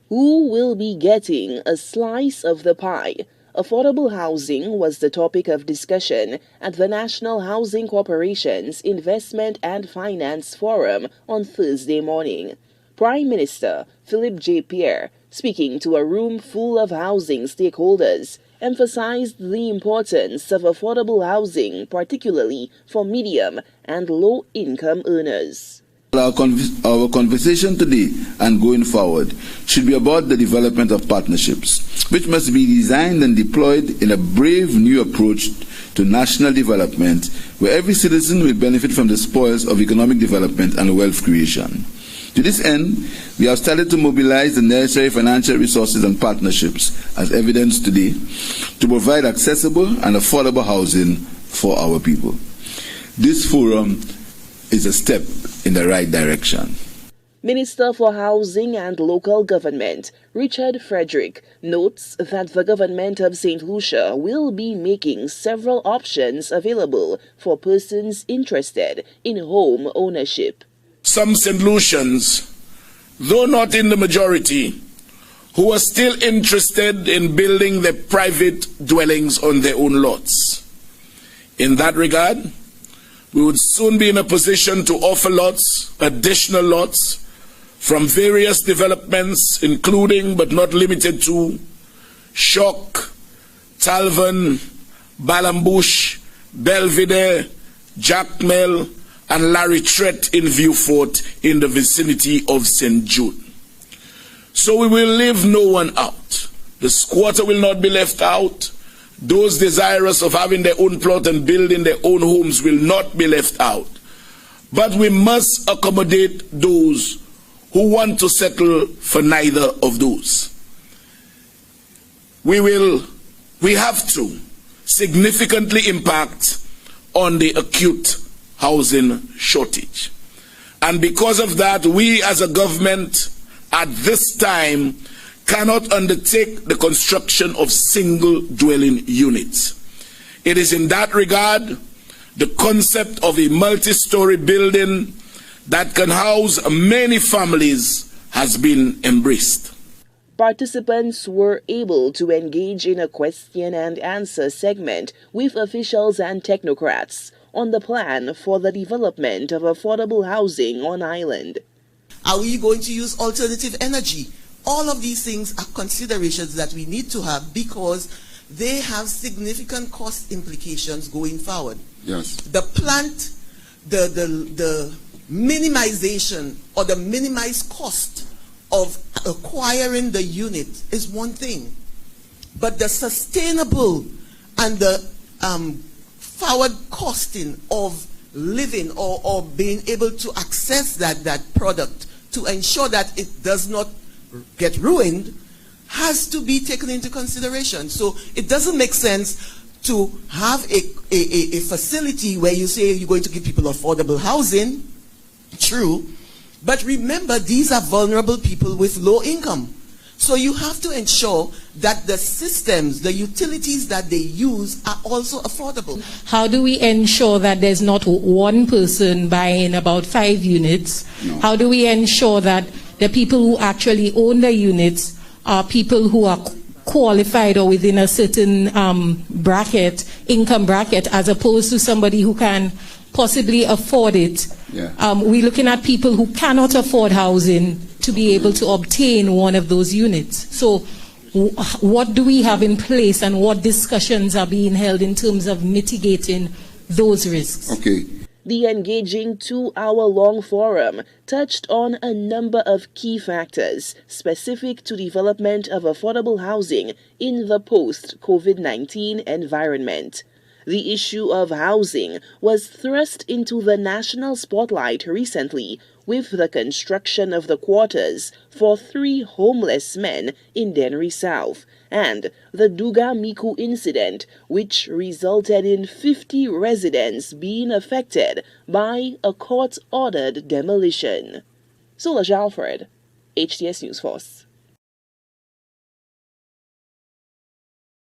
Who will be getting a slice of the pie? Affordable housing was the topic of discussion at the National Housing Corporation's Investment and Finance Forum on Thursday morning. Prime Minister Philip J. Pierre, speaking to a room full of housing stakeholders, emphasized the importance of affordable housing, particularly for medium and low-income earners. Our conversation today and going forward should be about the development of partnerships, which must be designed and deployed in a brave new approach to national development, where every citizen will benefit from the spoils of economic development and wealth creation. To this end, we have started to mobilize the necessary financial resources and partnerships, as evidenced today, to provide accessible and affordable housing for our people. This forum is a step in the right direction. Minister for Housing and Local Government, Richard Frederick, notes that the government of St. Lucia will be making several options available for persons interested in home ownership. Some St. Lucians, though not in the majority, who are still interested in building their private dwellings on their own lots. In that regard, we would soon be in a position to offer lots, additional lots, from various developments, including but not limited to Shock, Talvan, Balambush, Belvedere, Jackmel, and Larry Tret in Viewfort in the vicinity of St. Jude. So we will leave no one out. The squatter will not be left out. Those desirous of having their own plot and building their own homes will not be left out. But we must accommodate those who want to settle for neither of those. We have to significantly impact on the acute housing shortage. And because of that, we as a government at this time cannot undertake the construction of single dwelling units. It is in that regard the concept of a multi-story building that can house many families has been embraced. Participants were able to engage in a question and answer segment with officials and technocrats on the plan for the development of affordable housing on island. Are we going to use alternative energy? All of these things are considerations that we need to have because they have significant cost implications going forward. Yes. The plant, the minimization or the minimized cost of acquiring the unit is one thing. But the sustainable and the forward costing of living or being able to access that product to ensure that it does not get ruined has to be taken into consideration. So it doesn't make sense to have a facility where you say you're going to give people affordable housing, true, but remember these are vulnerable people with low income. So you have to ensure that the systems, the utilities that they use are also affordable. How do we ensure that there's not one person buying about 5 units? No. How do we ensure that the people who actually own the units are people who are qualified or within a certain income bracket, as opposed to somebody who can possibly afford it? Yeah. We're looking at people who cannot afford housing to be able to obtain one of those units. So what do we have in place and what discussions are being held in terms of mitigating those risks? Okay. The engaging 2-hour-long forum touched on a number of key factors specific to development of affordable housing in the post-COVID-19 environment. The issue of housing was thrust into the national spotlight recently with the construction of the quarters for 3 homeless men in Dennery South and the Duga Miku incident, which resulted in 50 residents being affected by a court-ordered demolition. Lucia Alfred, HTS News Force.